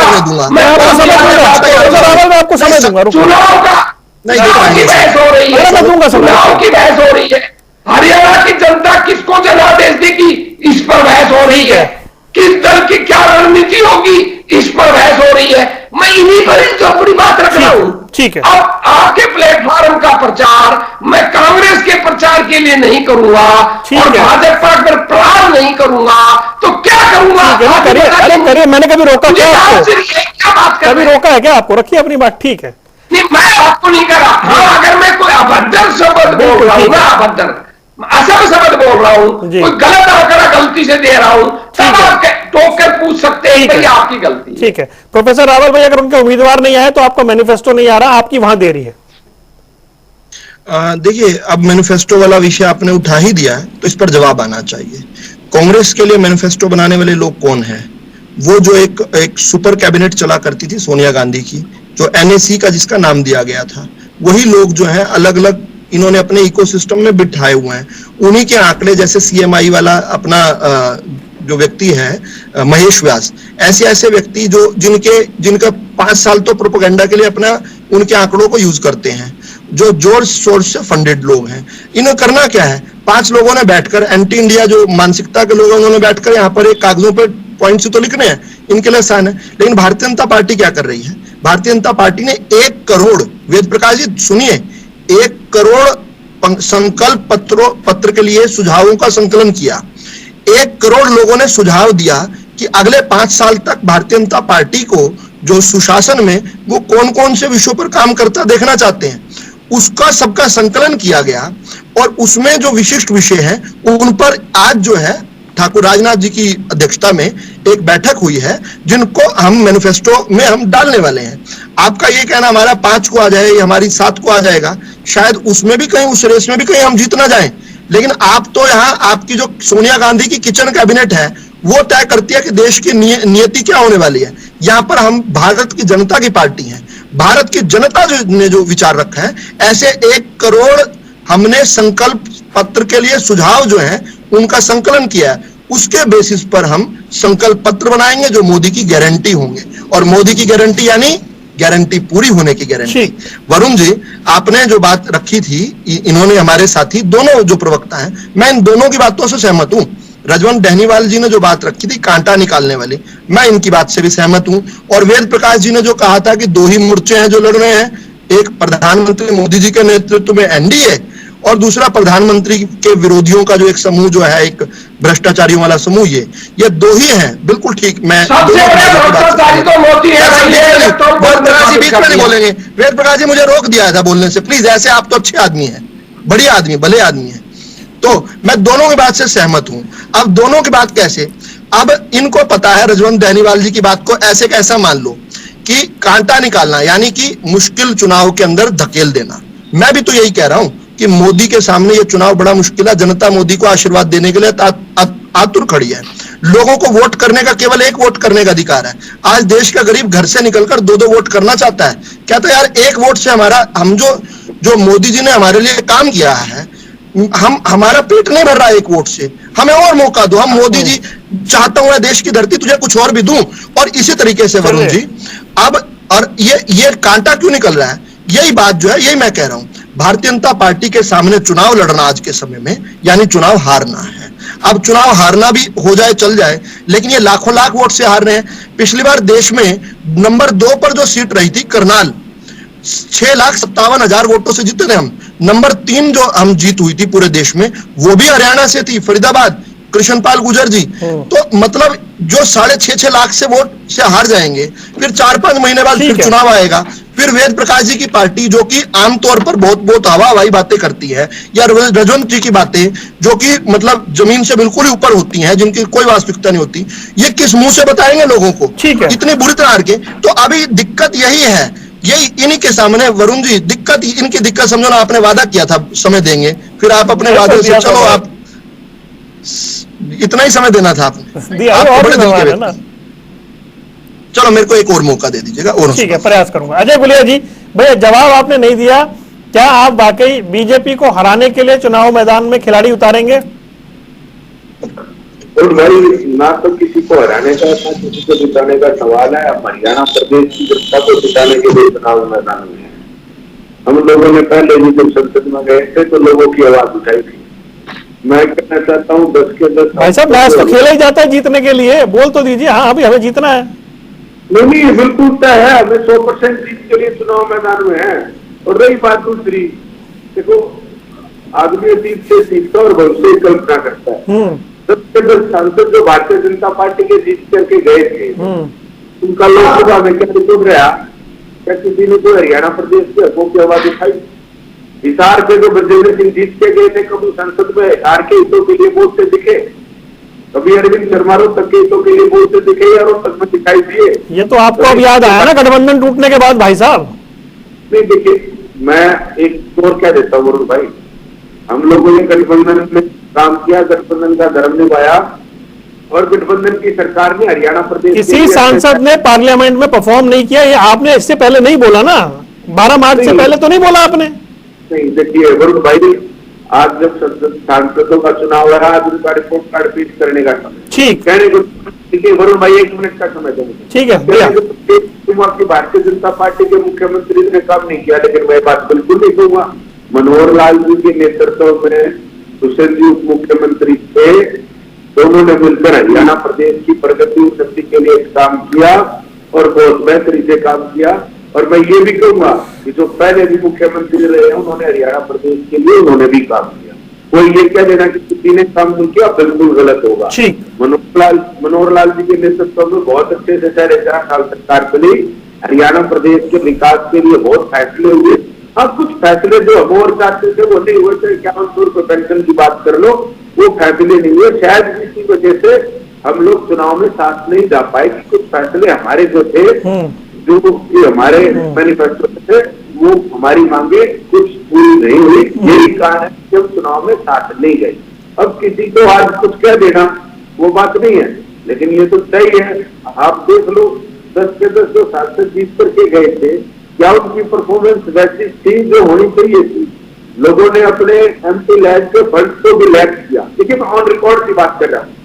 मैं दूंगा, मैं आपको समय दूंगा। चुनाव का नहीं दे पाएंगे, बहस हो रही है, चुनाव की बहस हो रही है। हरियाणा की जनता किसको जनादेश देगी, इस पर बहस हो रही है। किस दल की क्या रणनीति होगी, इस पर बहस हो रही है। मैं इन्हीं पर जो अपनी बात रख रहा हूं। ठीक है, अब आपके प्लेटफॉर्म का प्रचार मैं कांग्रेस के प्रचार के लिए नहीं करूंगा और भाजपा पर प्रहार नहीं करूंगा, तो क्या करूंगा? करिए, मैंने कभी रोका क्या आपको? क्या बात कर कभी रोका है क्या आपको? रखिए अपनी बात, ठीक है। नहीं, मैं आपको नहीं कर रहा। हाँ, अगर मैं कोई अभद्र शब्द बोल रहा हूँ ना, अभद्र, ऐसा मैं समझ बोल रहा हूं, जी। कोई गलत आंकड़ा गलती से दे रहा हूं, तब आप टोक कर पूछ सकते हैं ठीक भाई है। आपकी गलती है। ठीक है प्रोफेसर रावल भाई, अगर उनके उम्मीदवार नहीं आए तो आपका मैनिफेस्टो नहीं आ रहा, आपकी वहां देरी है। देखिए, अब मैनिफेस्टो वाला विषय आपने उठा ही दिया है तो इस पर जवाब आना चाहिए। कांग्रेस के लिए मैनिफेस्टो बनाने वाले लोग कौन है? वो जो एक सुपर कैबिनेट चला करती थी सोनिया गांधी की, जो एनएसी का जिसका नाम दिया गया था, वही लोग जो है अलग अलग इन्होंने अपने इकोसिस्टम में बिठाए हुए हैं। उन्हीं के आंकड़े, जैसे सीएमआई वाला अपना जो व्यक्ति है महेश व्यास, ऐसे ऐसे व्यक्ति जो जिनका 5 साल तो प्रोपेगेंडा के लिए अपना उनके आंकड़ों को यूज करते हैं, जो जोर शोर से फंडेड लोग हैं। इन्हें करना क्या है? 5 लोगों ने बैठकर, एंटी इंडिया जो मानसिकता के लोग हैं, उन्होंने बैठकर यहाँ पर एक कागजों पर पॉइंट्स तो लिखने हैं, इनके लिए आसान है। लेकिन भारतीय जनता पार्टी क्या कर रही है? भारतीय जनता पार्टी ने 1 करोड़, वेद प्रकाश जी सुनिए, 1 करोड़ संकल्प पत्र के लिए सुझावों का संकलन किया। 1 करोड़ लोगों ने सुझाव दिया कि अगले 5 साल तक भारतीय जनता पार्टी को जो सुशासन में वो कौन कौन से विषयों पर काम करता देखना चाहते हैं, उसका सबका संकलन किया गया। और उसमें जो विशिष्ट विषय हैं उन पर आज जो है ठाकुर राजनाथ जी की अध्यक्षता में एक बैठक हुई है, जिनको हम मैनिफेस्टो में हम डालने वाले हैं। आपका ये कहना हमारा 5 को आ जाए या हमारी 7 को आ जाएगा, शायद उसमें भी कहीं, उस रेस में भी कहीं हम जीत ना जाएं। लेकिन आप तो यहाँ, आपकी जो सोनिया गांधी की किचन कैबिनेट है वो तय करती है कि देश की नियति क्या होने वाली है। यहाँ पर हम भारत की जनता की पार्टी हैं, भारत की जनता ने जो विचार रखा है, ऐसे 1 करोड़ हमने संकल्प पत्र के लिए सुझाव जो है उनका संकलन किया है। उसके बेसिस पर हम संकल्प पत्र बनाएंगे जो मोदी की गारंटी होंगे, और मोदी की गारंटी यानी गारंटी पूरी होने की गारंटी। वरुण जी, आपने जो बात रखी थी, इन्होंने हमारे साथी दोनों जो प्रवक्ता हैं, मैं इन दोनों की बातों से सहमत हूं। रजवंत डहनीवाल जी ने जो बात रखी थी कांटा निकालने वाली, मैं इनकी बात से भी सहमत हूं। और वेद प्रकाश जी ने जो कहा था कि 2 ही मोर्चे हैं जो लड़ रहे हैं, एक प्रधानमंत्री मोदी जी के नेतृत्व में एनडीए, और दूसरा प्रधानमंत्री के विरोधियों का जो एक समूह जो है, एक भ्रष्टाचारियों वाला समूह, ये 2 ही हैं। बिल्कुल ठीक। मैं सबसे बड़े भ्रष्टाचारी तो मोदी है। बीच में नहीं बोलेंगे। वेद प्रकाश जी मुझे रोक दिया था बोलने से, प्लीज। ऐसे आप तो अच्छे आदमी हैं, बढ़िया आदमी, भले आदमी हैं। तो मैं दोनों की बात से सहमत हूं। अब दोनों की बात कैसे? अब इनको पता है, रजवंत डहनीवाल जी की बात को ऐसे कैसा मान लो कि कांटा निकालना यानी कि मुश्किल चुनाव के अंदर धकेल देना। मैं भी तो यही कह रहा हूं कि मोदी के सामने ये चुनाव बड़ा मुश्किल है। जनता मोदी को आशीर्वाद देने के लिए आतुर खड़ी है। लोगों को वोट करने का, केवल 1 वोट करने का अधिकार है। आज देश का गरीब घर से निकलकर 2-2 वोट करना चाहता है। कहता है यार 1 वोट से हम जो मोदी जी ने हमारे लिए काम किया है, हमारा पेट नहीं भर रहा 1 वोट से, हमें और मौका दो। हम मोदी जी, चाहता हूं देश की धरती तुझे कुछ और भी दूं। और इसी तरीके से वरुण जी, अब और ये कांटा क्यों निकल रहा है? यही बात जो है, यही मैं कह रहा हूं। भारतीय जनता पार्टी के सामने चुनाव लड़ना आज के समय में यानी चुनाव हारना है। अब चुनाव हारना भी हो जाए चल जाए, लेकिन ये लाखों लाख वोट से हार रहे हैं। पिछली बार देश में नंबर 2 पर जो सीट रही थी करनाल, 6,57,000 वोटों से जीते थे हम। नंबर 3 जो हम जीत हुई थी पूरे देश में, वो भी हरियाणा से थी, फरीदाबाद, कृष्णपाल गुर्जर जी। तो मतलब जो 6.5 लाख से वोट से हार जाएंगे, फिर 4-5 महीने बाद फिर चुनाव आएगा, फिर वेद प्रकाश जी की पार्टी जो कि आमतौर पर बहुत हवाई बातें करती है, या रजवंत जी की बातें जो कि मतलब जमीन से बिल्कुल ही ऊपर होती हैं, जिनकी कोई वास्तविकता नहीं होती, ये किस मुंह से बताएंगे लोगों को? इतनी बुरी तरह हार के। तो अभी दिक्कत यही है, यही इन्हीं के सामने वरुण जी, दिक्कत इनकी दिक्कत समझो ना। आपने वादा किया था समय देंगे, फिर आप अपने वादे से चलो, आप इतना ही समय देना था आपने, आप बड़े दिल के व्यक्ति। चलो मेरे को एक और मौका दे दीजिएगा। और ठीक है, प्रयास करूंगा। अजय गुलिया जी, भैया जवाब आपने नहीं दिया, क्या आप वाकई बीजेपी को हराने के लिए चुनाव मैदान में खिलाड़ी उतारेंगे? और भाई, ना तो किसी को हराने का, ना किसी को जिताने का सवाल है। अब हरियाणा प्रदेश की जनता को जिताने के लिए चुनाव मैदान में है। हम लोगों ने पहले भी जब संसद में गए थे तो लोगों की आवाज उठाई थी। मैं कहना चाहता हूँ 10 के 10 भाई साहब, मैच तो खेला ही जाता है जीतने के लिए, बोल तो दीजिए हाँ अभी हमें जीतना है। नहीं, बिल्कुल तय है, हमें 100% जीत के लिए चुनाव मैदान में है। और रही बात दूसरी, देखो आदमी अतीत से सीखता और भविष्य की कल्पना करता है। सबसे बड़े सांसद जो भारतीय जनता पार्टी के जीत करके गए थे, उनका लोकसभा में क्या रिकॉर्ड रहा? क्या किसी ने तो हरियाणा प्रदेश के हकों की आवाज उठाई? हिसार के जो ब्रजेंद्र सिंह जीत के गए थे, कभी संसद में हिसार के हितों के लिए बोलते दिखे, कभी अरविंद शर्मा रोहतक के हितों के लिए बोलते दिखे या रोहतक में दिखाई दिए? ये तो आपको अब याद आया ना गठबंधन टूटने के बाद भाई साहब? नहीं देखिए, मैं एक और क्या देता हूँ वरुण भाई, हम लोगों ने गठबंधन में काम किया, गठबंधन का धर्म निभाया, और गठबंधन की सरकार ने हरियाणा प्रदेश किसी सांसद ने पार्लियामेंट में परफॉर्म नहीं किया, ये आपने इससे पहले नहीं बोला ना? 12 मार्च से पहले तो नहीं बोला आपने? नहीं देखिए वरुण भाई, आज जब सांसदों का चुनाव रहा, आज उनका रिपोर्ट कार्ड पेश करने का समय, ठीक कहने को ठीक है वरुण भाई, 1 मिनट का समय दो मुझे। ठीक है भैया। की भारतीय जनता पार्टी के मुख्यमंत्री ने काम नहीं किया, लेकिन मैं बात बिल्कुल नहीं कहूंगा। मनोहर लाल जी के नेतृत्व में सुशील जी उप मुख्यमंत्री थे, दोनों ने मिलकर हरियाणा प्रदेश की प्रगति उन्नति के लिए काम किया और बहुत बेहतरीन से काम किया। और मैं ये भी कहूंगा कि जो पहले भी मुख्यमंत्री रहे हैं, उन्होंने हरियाणा प्रदेश के लिए उन्होंने भी काम किया। कोई ये कह देना कि किसी ने काम नहीं किया, बिल्कुल गलत होगा। मनोहर लाल जी के नेतृत्व में बहुत अच्छे से 4.5 साल सरकार चली, हरियाणा प्रदेश के विकास के लिए बहुत फैसले हुए। हाँ, कुछ फैसले जो हम और चाहते थे वो नहीं हुए थे, 5100 रुपए पेंशन की बात कर लो, वो फैसले नहीं हुए। शायद इसी वजह से हम लोग चुनाव में साथ नहीं जा पाए कि कुछ फैसले हमारे जो थे, जो हमारे मैनिफेस्टो थे, वो हमारी मांगे कुछ पूरी नहीं हुई। यही कारण है कि हम चुनाव में साथ नहीं गए। अब किसी को आज कुछ कह देना वो बात नहीं है, लेकिन ये तो तय है। आप देख लो, 10 के 10 जो सांसद जीत करके गए थे, क्या उनकी परफॉर्मेंस वैसी थी जो होनी चाहिए थी? लोगों ने अपने एमपी लैब के फंड को भी लैब किया। देखिए, मैं ऑन रिकॉर्ड की बात कर रहा हूँ।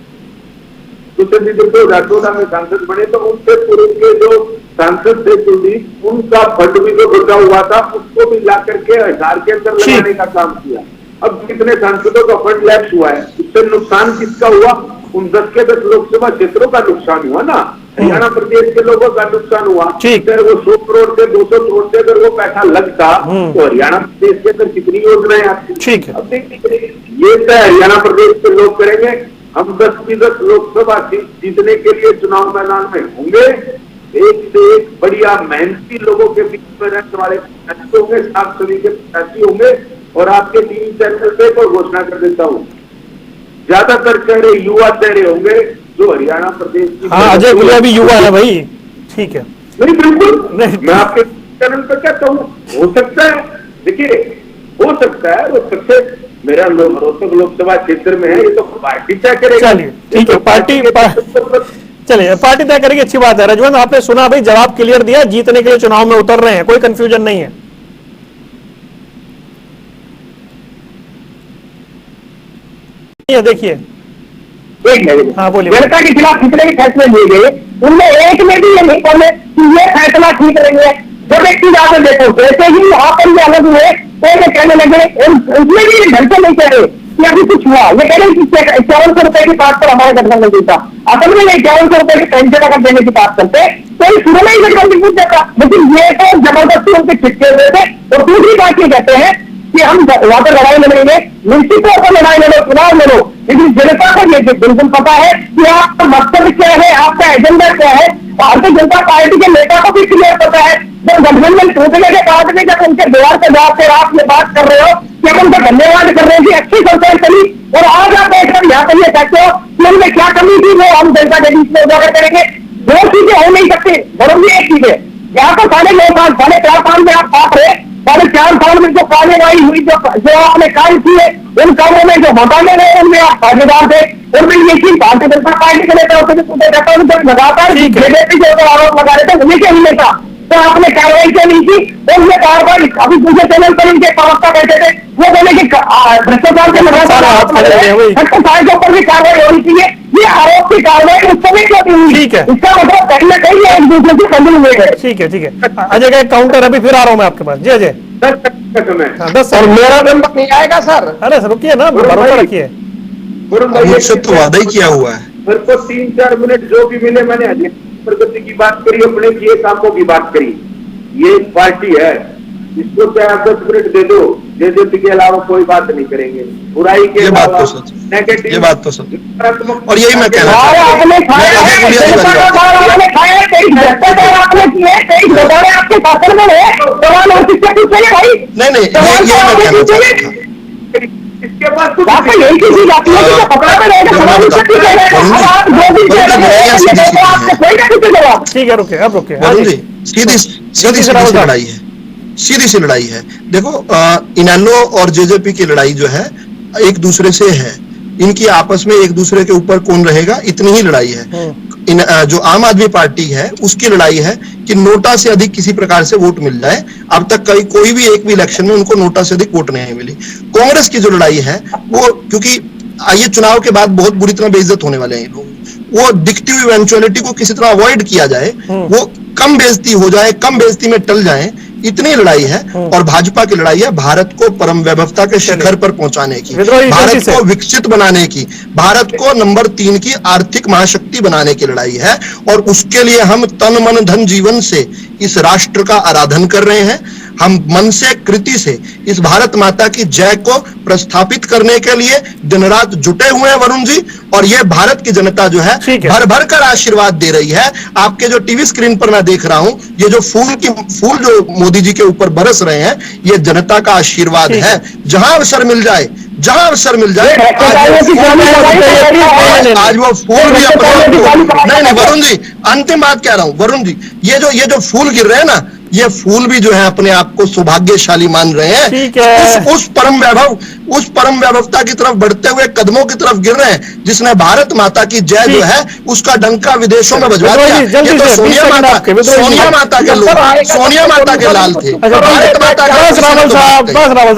सुशील जी जब 2014 में सांसद बने तो उनसे पूर्व के जो सांसद थे कुलदीप, उनका फंड भी जो बचा हुआ था उसको भी ला करके हिसार के अंदर लगाने का काम किया। अब कितने सांसदों का फंड लैप्स हुआ है, उससे नुकसान किसका हुआ? उन 10 के 10 लोकसभा क्षेत्रों का नुकसान हुआ ना, हरियाणा प्रदेश के लोगों का नुकसान हुआ। अगर वो 100 करोड़ से 200 करोड़ से अगर वो पैसा लगता तो हरियाणा प्रदेश के अंदर कितनी योजनाएं आती? ठीक है। अब देखिए, ये तय हरियाणा प्रदेश के लोग करेंगे। हम 10 की 10 लोकसभा सीट जीतने के लिए चुनाव मैदान में होंगे। एक से एक बढ़िया मेहनती लोगों के बीच में रहने वाले प्रत्याशी होंगे, साफ सभी के प्रत्याशी होंगे। और आपके टीवी चैनल पे कोई घोषणा कर देता हूँ, ज्यादातर चेहरे युवा चेहरे होंगे जो हरियाणा प्रदेश की। हाँ, अजय गुलिया भी युवा है भाई। ठीक है, नहीं बिल्कुल नहीं। मैं आपके चैनल पे कहता हूँ, हो सकता है, देखिए हो सकता है वो सबसे मेरा रोहतक लोकसभा क्षेत्र में है, ये तो पार्टी तय करेगी। चलिए ठीक है, चलिए पार्टी तय करेगी, अच्छी बात है। रजवंत, आपने सुना भाई, जवाब क्लियर दिया, जीतने के लिए चुनाव में उतर रहे हैं, कोई कंफ्यूजन नहीं है। देखिए हाँ बोलिए। जनता के खिलाफ जितने भी फैसले लिए गए उनमें एक में भी ये नहीं बोले कि ये फैसला ठीक नहीं है। जब व्यक्ति जाकर देखो, जैसे ही वहां पर भी अलग हुए तो ये कहने लगे, उसमें भी ढंग से नहीं कह रहे कि अभी कुछ हुआ। ये कह रहे कि 5100 रुपए की बात पर हमारा गठबंधन जीता। असल में 5100 रुपए की पेंशन अगर देने की बात करते तो शुरू में ही गठबंधन जीत जाता, लेकिन ये तो जबरदस्ती उनके चिटके हुए थे। और दूसरी बात ये कहते हैं कि हम वहां पर लड़ाई लड़ेंगे, निश्चित तौर पर लड़ाई लड़ो, चुनाव लड़ो, लेकिन जनता को ये बिल्कुल पता है कि आपका मकसद क्या है, आपका एजेंडा क्या है। भारतीय जनता पार्टी के नेता को भी क्लियर पता है। जब गठबंधन टूटने के बाद में जब उनके द्वार से जवाब से आप ये बात कर रहे हो कि हम उनका धन्यवाद कर रहे हैं कि अच्छी सरकार चली, और आज आप बैठकर यहाँ पर ये कहते हो कि उनमें क्या कमी थी वो हम जनता के बीच में उजागर करेंगे। दो चीजें हो नहीं सकती, बराबर एक चीज है। यहाँ तो 9.5 साल 4.5 साल में आप बात रहे, 4.5 साल में जो कार्यवाही हुई, जो आपने काम किए, उन कामों में जो घोटाले गए उनमें आप भागीदार थे। और मैं ये चीज भारतीय जनता पार्टी के नेता होते जब लगातार बीजेपी के ऊपर आरोप लगा रहे थे उन्हीं के ही नेता, तो आपने कार्रवाई क्यों नहीं की? उनने कार्रवाई अभी दूसरे चैनल पर उनके प्रवक्ता कहते थे, वो बोले कि भ्रष्टाचार के लगातार के ऊपर भी कार्रवाई होनी चाहिए। ये आरोप की कार्रवाई उस समय क्यों नहीं हुई? ठीक है, इसका मतलब कहीं ना कहीं एक दूसरे से बंधे हुए हैं। ठीक है, ठीक है। अजय का एक काउंटर अभी फिर आ रहा हूँ मैं आपके पास। जी अजय। 10 और मेरा नंबर नहीं आएगा सर? अरे सर रुकिए ना, भरोसा रखिए। मुझसे तो वादा ही किया हुआ है। मेरे को 3-4 मिनट जो भी मिले, मैंने अजय प्रगति की बात करी, अपने किए कामों की बात करी। ये एक पार्टी है, इसको चाहे आप 10 मिनट दे दो, जेजेपी के अलावा कोई बात नहीं करेंगे। बुराई के अलावा नेगेटिव, ये बात तो सच, और यही मैं कहना चाहता हूं। आपने खाया है, आपने किए, आपके शासन चैनल है, सवाल और शिक्षा पूछेंगे भाई। नहीं, ये मैं कहना चाहता था। इसके पास कुछ बात तो यही चीज आती है कि पकड़ा में रहेगा, सवाल उत्तर क्यों कह रहे हैं? अब आप 2 दिन कह रहे हैं, ये देखो आपसे कोई ना कुछ जवाब। ठीक है, रुके, अब रुके। हाँ वरुण जी। जी, सीधी सी लड़ाई है, सीधी सी लड़ाई है। देखो, इनेलो और जेजेपी की लड़ाई जो है एक दूसरे से है, इनकी आपस में एक दूसरे के ऊपर कौन रहेगा, इतनी ही लड़ाई है। जो आम आदमी पार्टी है उसकी लड़ाई है कि नोटा से अधिक किसी प्रकार से वोट मिल जाए। अब तक कोई भी एक भी इलेक्शन में उनको नोटा से अधिक वोट नहीं मिली। कांग्रेस की जो लड़ाई है वो, क्योंकि ये चुनाव के बाद बहुत बुरी तरह बेइज्जत होने वाले हैं लोग, वो डिक्टिव इवेंचुअलिटी को किसी तरह अवॉइड किया जाए, वो कम बेइज्जती हो जाए, कम बेइज्जती में टल जाए, इतनी लड़ाई है। और भाजपा की लड़ाई है भारत को परम वैभवता के शिखर पर पहुंचाने की, भारत को विकसित बनाने की, भारत को नंबर 3 की आर्थिक महाशक्ति बनाने की लड़ाई है। और उसके लिए हम तन मन धन जीवन से इस राष्ट्र का आराधन कर रहे हैं। हम मन से कृति से इस भारत माता की जय को प्रस्थापित करने के लिए दिन रात जुटे हुए हैं वरुण जी। और ये भारत की जनता जो है भर भर कर आशीर्वाद दे रही है। आपके जो टीवी स्क्रीन पर मैं देख रहा हूं, ये जो फूल जो मोदी जी के ऊपर बरस रहे हैं, ये जनता का आशीर्वाद है। जहां अवसर मिल जाए, जहां अवसर मिल जाए, आज वो फूल भी अपने, नहीं वरुण जी, अंतिम बात कह रहा हूं वरुण जी, ये जो फूल गिर रहे हैं ना, ये फूल भी जो है अपने आप को सौभाग्यशाली मान रहे हैं। उस परम वैभवता की तरफ बढ़ते हुए कदमों की तरफ गिर रहे हैं, जिसने भारत माता की जय जो है उसका डंका विदेशों में बजवा दिया। ये तो सोनिया माता के लोग, सोनिया माता के लाल थे। भारत माता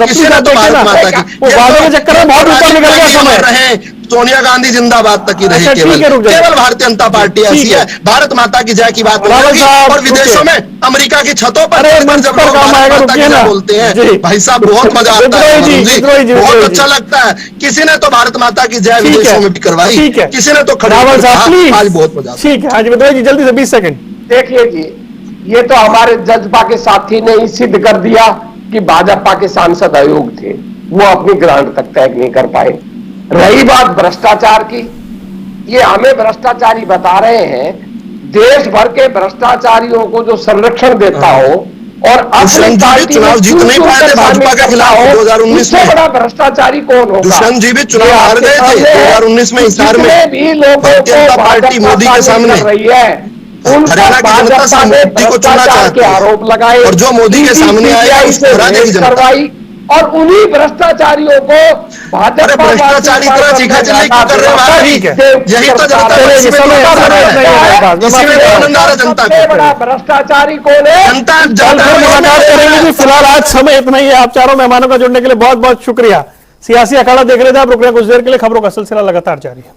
किसी ने तो भारत माता की सोनिया गांधी जिंदाबाद तक ही रही, केवल भारतीय जनता पार्टी ऐसी है। भारत माता की जय की बात होगी और विदेशों में अमेरिका की छतों पर जब लोग भारत माता की जय बोलते हैं, भाई साहब बहुत मजा आता है जी, बहुत अच्छा लगता है। किसी ने तो भारत माता की जय विदेशों में भी करवाई, किसी ने तो आज बहुत मजा। ठीक है, आज बताइए जी जल्दी से 20 सेकंड। देखिए जी, ये तो हमारे जजपा के साथी ने ही सिद्ध कर दिया कि भाजपा के सांसद अयोग्य थे, वो अपनी ग्रांट तक तय नहीं कर पाए। रही बात भ्रष्टाचार की, ये हमें भ्रष्टाचारी बता रहे हैं, देश भर के भ्रष्टाचारियों को जो संरक्षण देता हो और अपनी पार्टी चुनाव जीत नहीं पाए थे भाजपा के खिलाफ 2019 में, बड़ा भ्रष्टाचारी कौन होगा? दुष्यंत जी भी चुनाव हार गए थे 2019 में हिसार में। भी लोगों भारतीय जनता पार्टी मोदी के सामने रही है, हरियाणा की जनता से मोदी को चुनना चाहती है, आरोप लगाए और जो मोदी के सामने आया उसको हरा देगी जनता। और उन्हीं भ्रष्टाचारियों को भाजपा भ्रष्टाचारी तरह चीखा चले क्यों कर रहे हैं? यही तो जनता जनता बड़ा भ्रष्टाचारी कौन है? जनता। फिलहाल आज समय इतना ही है। आप चारों मेहमानों का जुड़ने के लिए बहुत बहुत शुक्रिया। सियासी अखाड़ा देख रहे थे आप, रुक रहे कुछ देर के लिए। खबरों का सिलसिला लगातार जारी है।